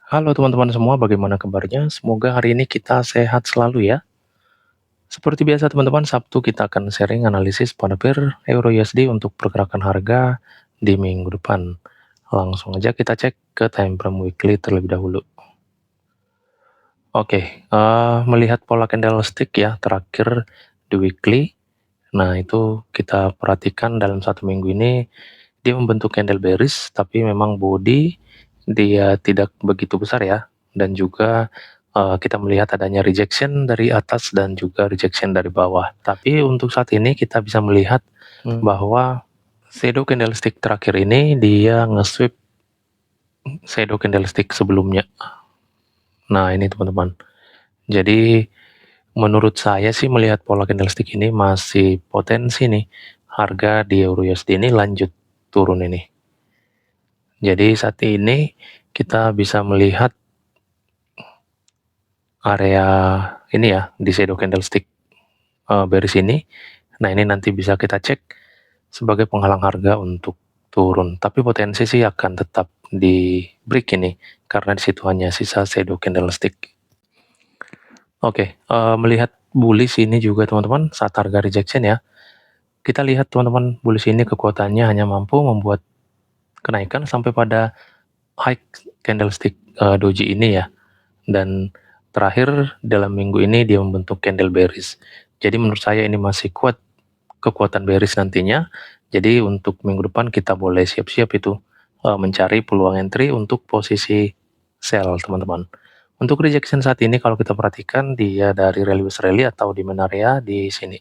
Halo teman-teman semua, bagaimana kabarnya? Semoga hari ini kita sehat selalu ya. Seperti biasa teman-teman, Sabtu kita akan sharing analisis pada pair Euro USD untuk pergerakan harga di minggu depan. Langsung aja kita cek ke time frame weekly terlebih dahulu. Oke, melihat pola candlestick ya terakhir di weekly. Nah itu kita perhatikan dalam satu minggu ini dia membentuk candle bearish, tapi memang body dia tidak begitu besar ya, dan juga kita melihat adanya rejection dari atas dan juga rejection dari bawah. Tapi untuk saat ini kita bisa melihat bahwa shadow candlestick terakhir ini dia nge-sweep shadow candlestick sebelumnya. Nah ini teman-teman. Jadi menurut saya sih melihat pola candlestick ini masih potensi nih harga di Euro USD ini lanjut turun ini. Jadi saat ini kita bisa melihat area ini ya di shadow candlestick bearish ini. Nah ini nanti bisa kita cek sebagai penghalang harga untuk turun. Tapi potensi sih akan tetap di break ini karena disitu hanya sisa shadow candlestick. Oke, melihat bullish ini juga teman-teman saat harga rejection ya. Kita lihat teman-teman bullish ini kekuatannya hanya mampu membuat kenaikan sampai pada high candlestick doji ini ya. Dan terakhir dalam minggu ini dia membentuk candle bearish. Jadi menurut saya ini masih kuat kekuatan bearish nantinya. Jadi untuk minggu depan kita boleh siap-siap itu mencari peluang entry untuk posisi sell teman-teman. Untuk rejection saat ini kalau kita perhatikan dia dari rally rally atau di area di sini.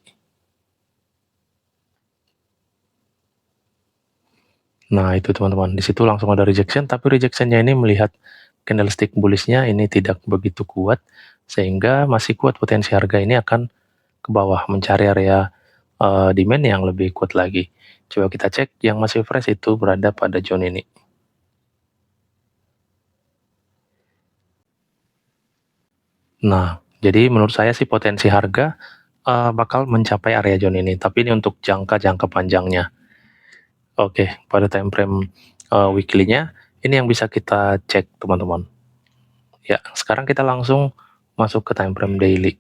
Nah itu teman-teman, di situ langsung ada rejection, tapi rejectionnya ini melihat candlestick bullishnya ini tidak begitu kuat, sehingga masih kuat potensi harga ini akan ke bawah mencari area demand yang lebih kuat lagi. Coba kita cek yang masih fresh itu berada pada zone ini. Nah, jadi menurut saya sih potensi harga bakal mencapai area zone ini, tapi ini untuk jangka panjangnya. Oke, pada time frame weekly-nya ini yang bisa kita cek teman-teman. Ya, sekarang kita langsung masuk ke time frame daily.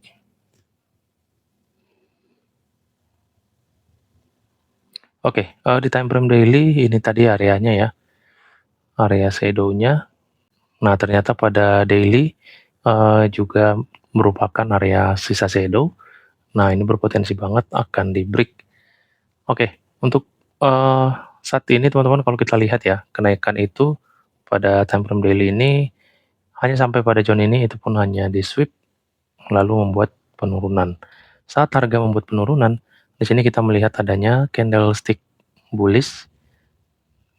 Oke, di time frame daily ini tadi areanya ya, area shadow-nya. Nah, ternyata pada daily juga merupakan area sisa shadow. Nah, ini berpotensi banget akan di break. Oke, untuk saat ini teman-teman kalau kita lihat ya, kenaikan itu pada time frame daily ini hanya sampai pada zone ini, itu pun hanya di sweep lalu membuat penurunan. Saat harga membuat penurunan, di sini kita melihat adanya candlestick bullish.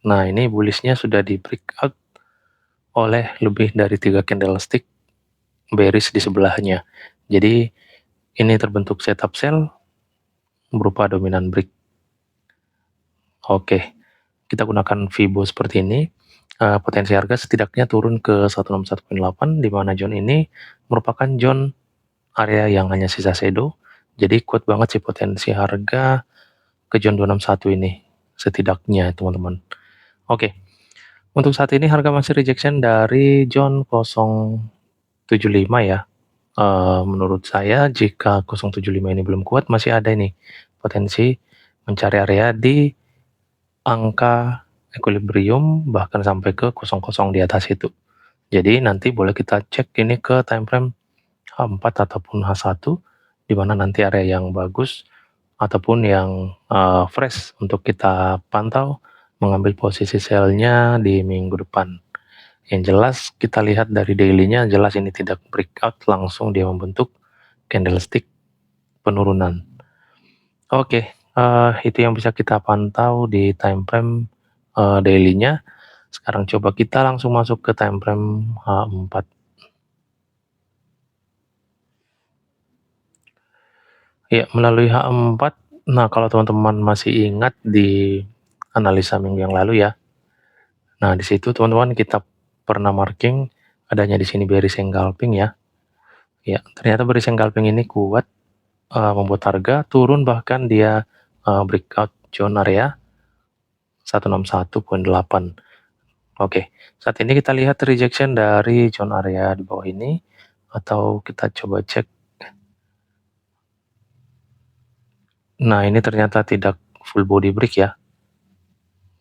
Nah, ini bullishnya sudah di breakout oleh lebih dari 3 candlestick bearish di sebelahnya. Jadi ini terbentuk setup sell berupa dominan break. Oke, kita gunakan Fibo seperti ini. Potensi harga setidaknya turun ke 161.8, di mana zone ini merupakan zone area yang hanya sisa shadow. Jadi kuat banget sih potensi harga ke zone 261 ini setidaknya teman-teman. Oke, untuk saat ini harga masih rejection dari zone 075 ya. Menurut saya jika 075 ini belum kuat, masih ada ini potensi mencari area di angka equilibrium bahkan sampai ke 00 di atas itu. Jadi nanti boleh kita cek ini ke time frame H4 ataupun H1, di mana nanti area yang bagus ataupun yang fresh untuk kita pantau mengambil posisi sell-nya di minggu depan. Yang jelas kita lihat dari daily-nya jelas ini tidak breakout, langsung dia membentuk candlestick penurunan. Oke, itu yang bisa kita pantau di time frame daily-nya. Sekarang coba kita langsung masuk ke time frame H4. Ya, melalui H4. Nah, kalau teman-teman masih ingat di analisa minggu yang lalu ya. Nah, di situ teman-teman kita pernah marking adanya di sini bearish engulfing ya. Ya, ternyata bearish engulfing ini kuat membuat harga turun, bahkan dia breakout zone area 161.8. Oke, saat ini kita lihat rejection dari zone area di bawah ini, atau kita coba cek. Nah, ini ternyata tidak full body break ya.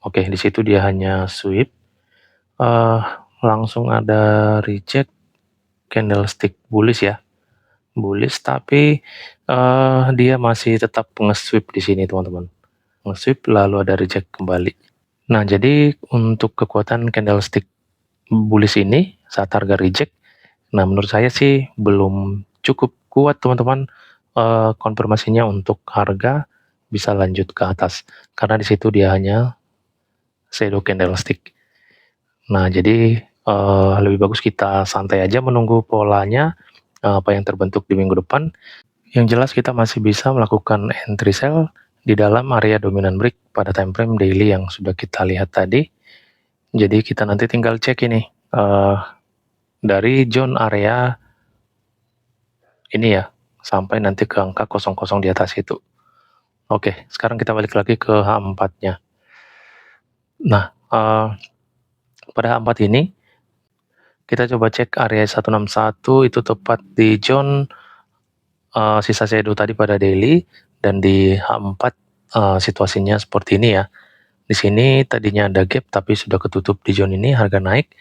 Oke, di situ dia hanya sweep. eh Langsung ada reject candlestick bullish ya, bullish, tapi dia masih tetap nge-sweep di sini teman-teman, nge-sweep lalu ada reject kembali. Nah, jadi untuk kekuatan candlestick bullish ini saat harga reject, nah menurut saya sih belum cukup kuat teman-teman, konfirmasinya untuk harga bisa lanjut ke atas, karena di situ dia hanya shadow candlestick. Nah, jadi lebih bagus kita santai aja menunggu polanya, apa yang terbentuk di minggu depan. Yang jelas kita masih bisa melakukan entry sell di dalam area dominan break pada time frame daily yang sudah kita lihat tadi. Jadi kita nanti tinggal cek ini dari zone area ini ya, sampai nanti ke angka 00 di atas itu. Oke, sekarang kita balik lagi ke H4-nya. Nah, pada H4 ini kita coba cek area 161 itu tepat di zone sisa shadow tadi pada daily, dan di H4 situasinya seperti ini ya. Di sini tadinya ada gap tapi sudah ketutup di zone ini, harga naik.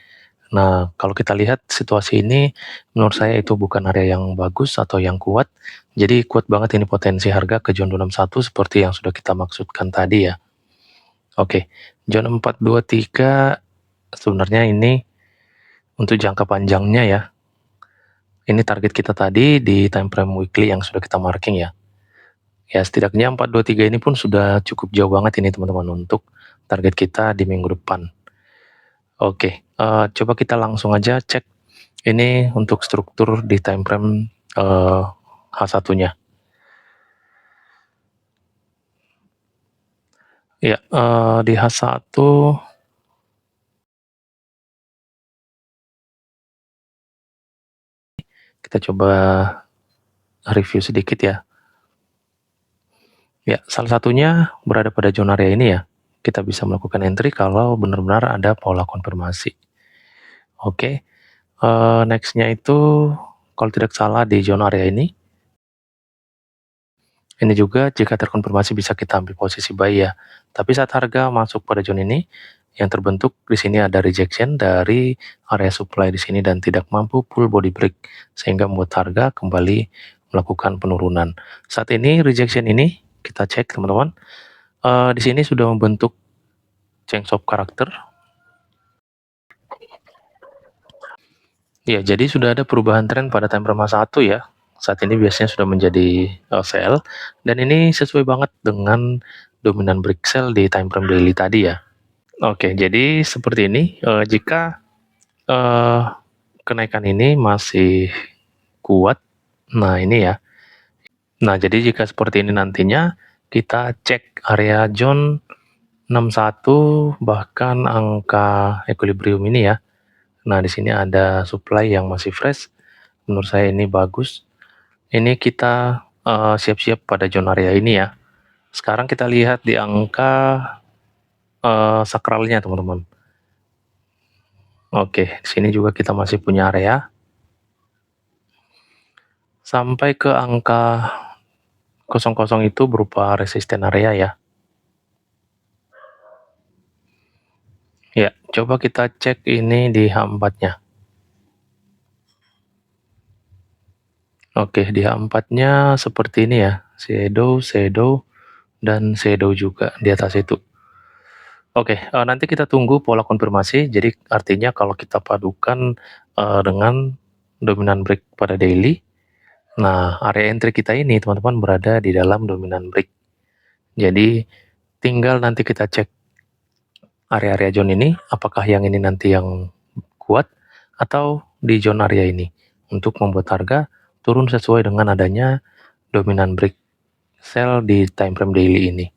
Nah, kalau kita lihat situasi ini, menurut saya itu bukan area yang bagus atau yang kuat. Jadi kuat banget ini potensi harga ke zone 261 seperti yang sudah kita maksudkan tadi ya. Oke, zone 423 sebenarnya ini untuk jangka panjangnya ya. Ini target kita tadi di time frame weekly yang sudah kita marking ya. Ya, setidaknya 423 ini pun sudah cukup jauh banget ini teman-teman untuk target kita di minggu depan. Oke, coba kita langsung aja cek ini untuk struktur di time frame H1-nya. Ya, di H1 kita coba review sedikit ya. Ya, salah satunya berada pada zona area ini ya. Kita bisa melakukan entry kalau benar-benar ada pola konfirmasi. Oke, next-nya itu kalau tidak salah di zona area ini. Ini juga jika terkonfirmasi bisa kita ambil posisi buy ya. Tapi saat harga masuk pada zone ini, yang terbentuk di sini ada rejection dari area supply di sini dan tidak mampu full body break, sehingga membuat harga kembali melakukan penurunan. Saat ini rejection ini kita cek teman-teman, di sini sudah membentuk change of karakter. Ya, jadi sudah ada perubahan tren pada time frame 1 ya. Saat ini biasanya sudah menjadi sell, dan ini sesuai banget dengan dominan break sell di time frame daily tadi ya. Oke, jadi seperti ini, jika kenaikan ini masih kuat, nah ini ya. Nah, jadi jika seperti ini nantinya, kita cek area zone 61 bahkan angka equilibrium ini ya. Nah, di sini ada supply yang masih fresh. Menurut saya ini bagus. Ini kita siap-siap pada zone area ini ya. Sekarang kita lihat di angka sakralnya teman-teman. Oke, di sini juga kita masih punya area sampai ke angka 00 itu berupa resisten area ya. Ya, coba kita cek ini di H4-nya. Oke, di H4-nya seperti ini ya. Shadow, shadow, dan shadow juga di atas itu. Oke, nanti kita tunggu pola konfirmasi. Jadi artinya kalau kita padukan dengan dominan break pada daily, nah area entry kita ini teman-teman berada di dalam dominan break. Jadi tinggal nanti kita cek area-area zone ini, apakah yang ini nanti yang kuat atau di zone area ini, untuk membuat harga turun sesuai dengan adanya dominan break sell di time frame daily ini.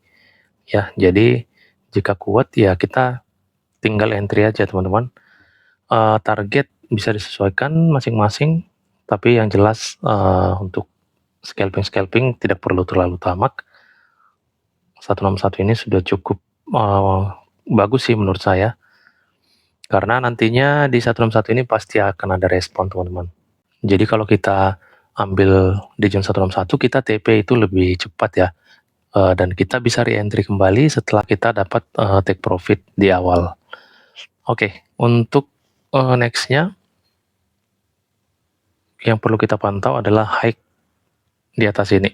Ya, jadi jika kuat ya kita tinggal entry aja teman-teman. Target bisa disesuaikan masing-masing, tapi yang jelas untuk scalping tidak perlu terlalu tamak. 161 ini sudah cukup bagus sih menurut saya. Karena nantinya di 161 ini pasti akan ada respon, teman-teman. Jadi kalau kita ambil di zona 161, kita TP itu lebih cepat ya, dan kita bisa re-entry kembali setelah kita dapat, take profit di awal. Oke, untuk, next-nya yang perlu kita pantau adalah high di atas ini.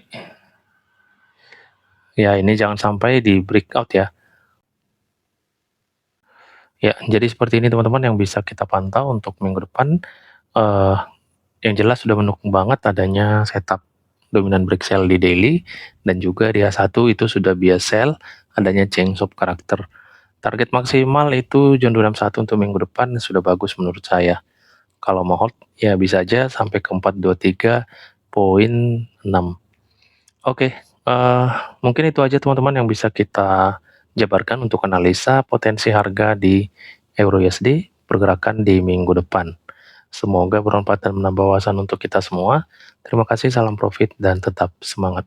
Ya, ini jangan sampai di breakout ya. Ya, jadi seperti ini teman-teman yang bisa kita pantau untuk minggu depan. Eh, yang jelas sudah mendukung banget adanya setup dominan break sell di daily, dan juga di H1 itu sudah bias sell, adanya change of karakter. Target maksimal itu zona 261 untuk minggu depan sudah bagus menurut saya. Kalau mau hold, ya bisa aja sampai ke 423.6. Oke, mungkin itu aja teman-teman yang bisa kita jabarkan untuk analisa potensi harga di Euro USD pergerakan di minggu depan. Semoga bermanfaat dan menambah wawasan untuk kita semua. Terima kasih, salam profit, dan tetap semangat.